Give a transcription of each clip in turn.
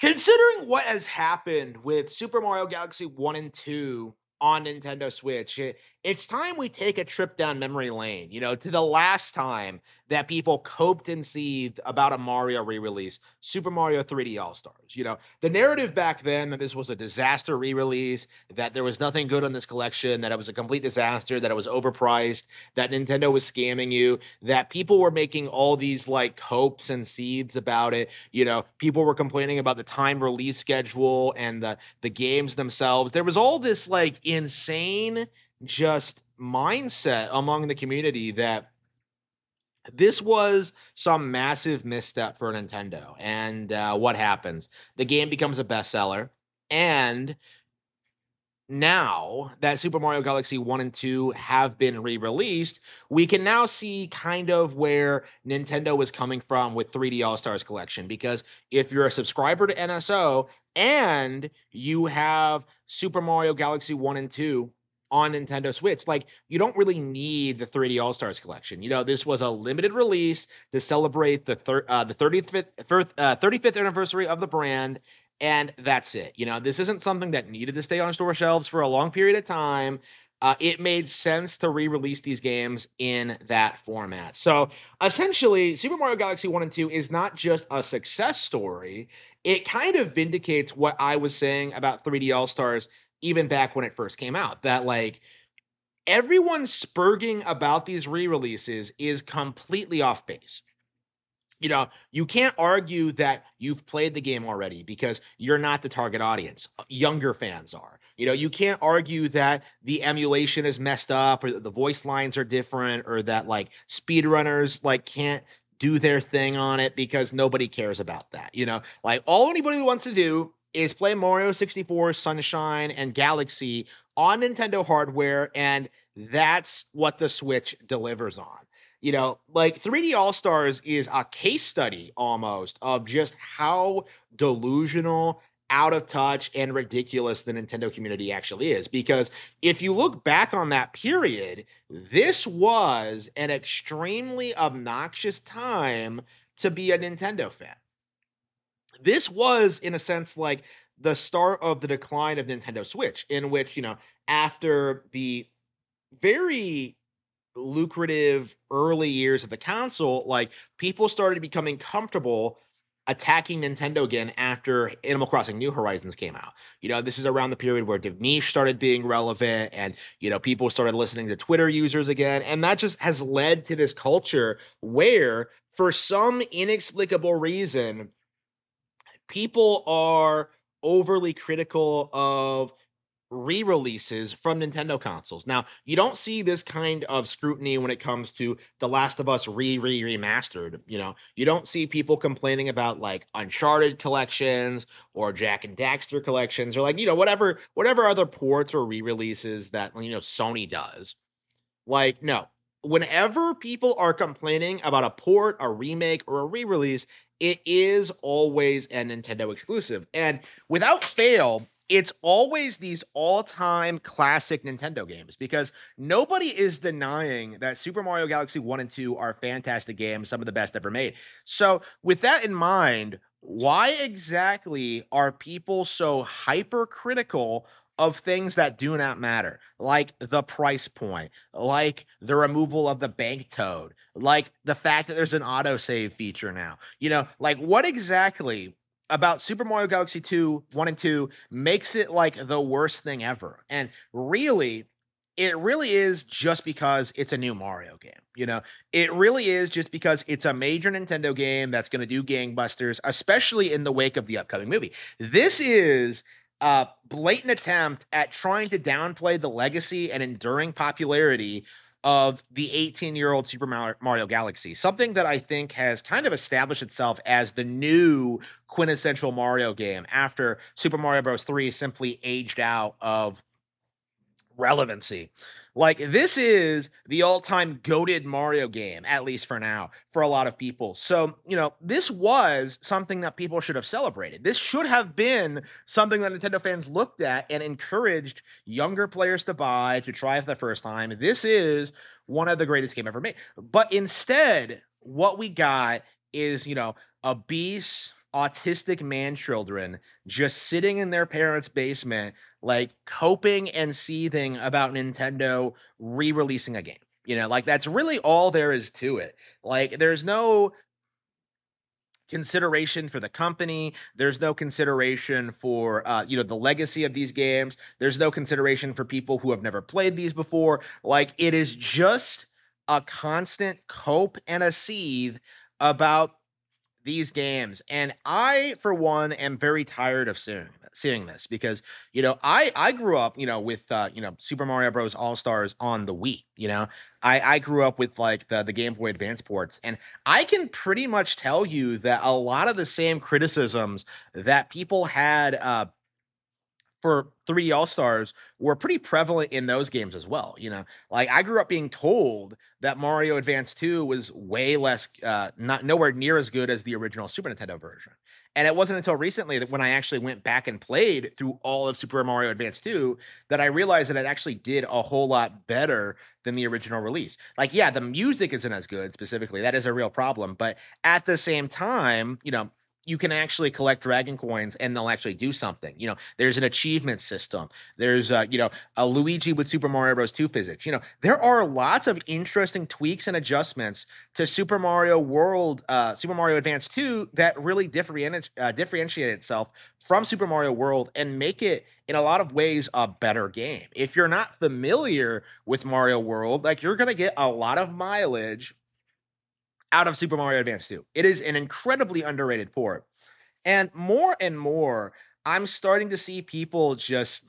Considering what has happened with Super Mario Galaxy 1 and 2 on Nintendo Switch, it's time we take a trip down memory lane, to the last time that people coped and seethed about a Mario re-release, Super Mario 3D All-Stars. The narrative back then that this was a disaster re-release, that there was nothing good on this collection, that it was a complete disaster, that it was overpriced, that Nintendo was scamming you, that people were making all these like copes and seethes about it. People were complaining about the time release schedule and the games themselves. There was all this like insane just mindset among the community that this was some massive misstep for Nintendo. And what happens? The game becomes a bestseller. And now that Super Mario Galaxy 1 and 2 have been re-released, we can now see kind of where Nintendo was coming from with 3D All-Stars Collection. Because if you're a subscriber to NSO and you have Super Mario Galaxy 1 and 2 on Nintendo Switch, like you don't really need the 3D All-Stars Collection. This was a limited release to celebrate the 35th anniversary of the brand, and that's it. This isn't something that needed to stay on store shelves for a long period of time. It made sense to re-release these games in that format. So essentially, Super Mario Galaxy 1 and 2 is not just a success story. It kind of vindicates what I was saying about 3D All-Stars even back when it first came out. That like everyone spurging about these re-releases is completely off base. You can't argue that you've played the game already because you're not the target audience. Younger fans are. You can't argue that the emulation is messed up or that the voice lines are different or that like speedrunners like can't do their thing on it because nobody cares about that. Like all anybody wants to do is play Mario 64, Sunshine, and Galaxy on Nintendo hardware, and that's what the Switch delivers on. Like 3D All Stars is a case study almost of just how delusional, out of touch, and ridiculous the Nintendo community actually is. Because if you look back on that period, this was an extremely obnoxious time to be a Nintendo fan. This was, in a sense, like the start of the decline of Nintendo Switch, in which, after the very lucrative early years of the console, like people started becoming comfortable attacking Nintendo again after Animal Crossing New Horizons came out. This is around the period where Niche started being relevant and, people started listening to Twitter users again. And that just has led to this culture where, for some inexplicable reason, people are overly critical of re-releases from Nintendo consoles. Now, you don't see this kind of scrutiny when it comes to The Last of Us remastered. You don't see people complaining about like Uncharted collections or Jack and Daxter collections or like, whatever other ports or re-releases that, Sony does. Like, no. Whenever people are complaining about a port, a remake, or a re-release, it is always a Nintendo exclusive. And without fail, it's always these all-time classic Nintendo games, because nobody is denying that Super Mario Galaxy 1 and 2 are fantastic games, some of the best ever made. So with that in mind, why exactly are people so hypercritical of things that do not matter, like the price point, like the removal of the bank toad, like the fact that there's an autosave feature now? Like what exactly about Super Mario Galaxy 2, 1 and 2 makes it like the worst thing ever? And really, it really is just because it's a new Mario game. It really is just because it's a major Nintendo game that's going to do gangbusters, especially in the wake of the upcoming movie. This is a blatant attempt at trying to downplay the legacy and enduring popularity of the 18-year-old Super Mario Galaxy, something that I think has kind of established itself as the new quintessential Mario game after Super Mario Bros. 3 simply aged out of relevancy. Like, this is the all-time goated Mario game, at least for now, for a lot of people. So, this was something that people should have celebrated. This should have been something that Nintendo fans looked at and encouraged younger players to buy, to try for the first time. This is one of the greatest games ever made. But instead, what we got is, a beast autistic man children just sitting in their parents' basement, like coping and seething about Nintendo re-releasing a game. Like that's really all there is to it. Like there's no consideration for the company. There's no consideration for the legacy of these games. There's no consideration for people who have never played these before. Like it is just a constant cope and a seethe about these games. And I, for one, am very tired of seeing this because, I grew up, with, Super Mario Bros. All Stars on the Wii. I grew up with like the Game Boy Advance ports. And I can pretty much tell you that a lot of the same criticisms that people had for 3D All Stars were pretty prevalent in those games as well. Like I grew up being told that Mario Advance 2 was way less, not nowhere near as good as the original Super Nintendo version. And it wasn't until recently that when I actually went back and played through all of Super Mario Advance 2 that I realized that it actually did a whole lot better than the original release. Like, yeah, the music isn't as good specifically. That is a real problem. But at the same time, you can actually collect dragon coins and they'll actually do something. There's an achievement system. There's a Luigi with Super Mario Bros. 2 physics. There are lots of interesting tweaks and adjustments to Super Mario World, Super Mario Advance 2 that really differentiate itself from Super Mario World and make it in a lot of ways a better game. If you're not familiar with Mario World, like you're going to get a lot of mileage out of Super Mario Advance 2. It is an incredibly underrated port. And more, I'm starting to see people just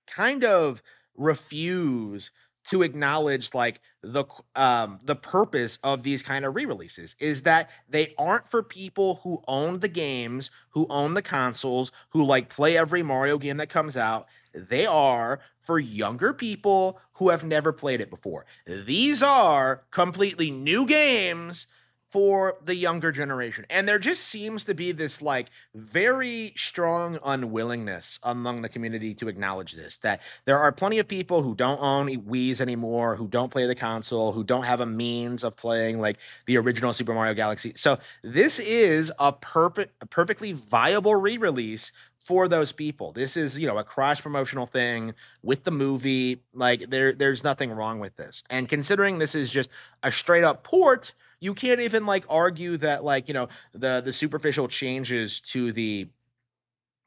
kind of refuse to acknowledge like the purpose of these kind of re-releases is that they aren't for people who own the games, who own the consoles, who like play every Mario game that comes out. They are for younger people who have never played it before. These are completely new games for the younger generation. And there just seems to be this like very strong unwillingness among the community to acknowledge this, that there are plenty of people who don't own Wii's anymore, who don't play the console, who don't have a means of playing like the original Super Mario Galaxy. So this is a perfectly viable re-release for those people. This is, a cross promotional thing with the movie. Like there's nothing wrong with this. And considering this is just a straight up port, you can't even like argue that like the superficial changes to the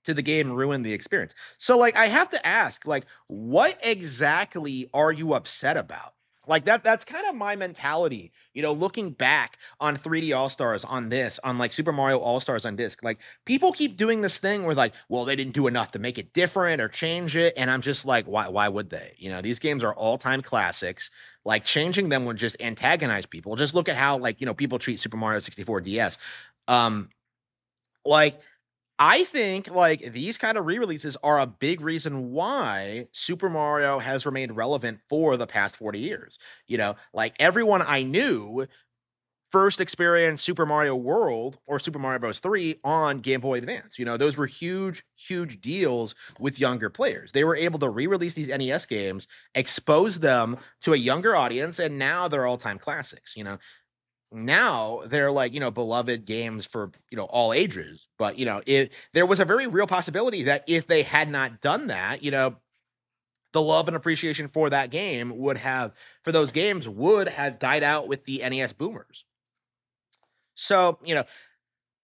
game ruin the experience. So like I have to ask, like, what exactly are you upset about? Like that's kind of my mentality, looking back on 3D All-Stars on this, on like Super Mario All-Stars on disc. Like people keep doing this thing where like, well, they didn't do enough to make it different or change it. And I'm just like, why would they? These games are all-time classics. Like changing them would just antagonize people. Just look at how like, people treat Super Mario 64 DS. Um, like I think like these kind of re-releases are a big reason why Super Mario has remained relevant for the past 40 years. Like everyone I knew first experienced Super Mario World or Super Mario Bros. 3 on Game Boy Advance. Those were huge, huge deals with younger players. They were able to re-release these NES games, expose them to a younger audience, and now they're all-time classics. Now they're like beloved games for all ages, but there was a very real possibility that if they had not done that, the love and appreciation for that game for those games would have died out with the NES boomers. So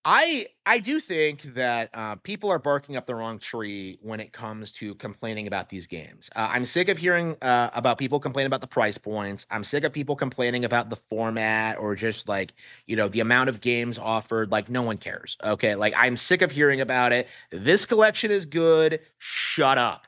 I do think that people are barking up the wrong tree when it comes to complaining about these games. I'm sick of hearing about people complain about the price points. I'm sick of people complaining about the format or just like the amount of games offered. Like no one cares. Okay, like I'm sick of hearing about it. This collection is good. Shut up.